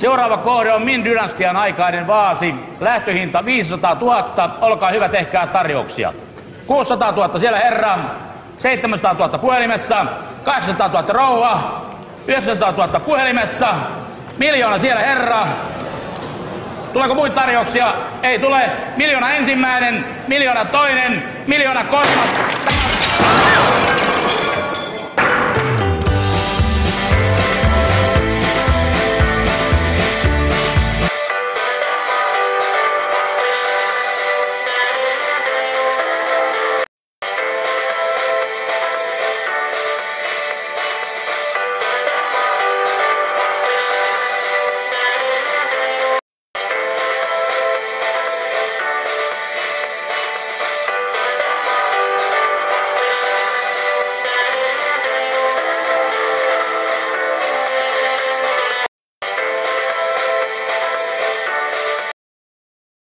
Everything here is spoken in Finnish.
Seuraava kohde on Min dynastian aikainen vaasi. Lähtöhinta 500 000. Olkaa hyvä, tehkää tarjouksia. 600 000 siellä herra. 700 000 puhelimessa. 800 000 rouva. 900 000 puhelimessa. 1 000 000 siellä herra. Tuleeko muita tarjouksia? Ei tule. 1 000 000 ensimmäinen. 1 000 000 toinen. 1 000 000 kolmas.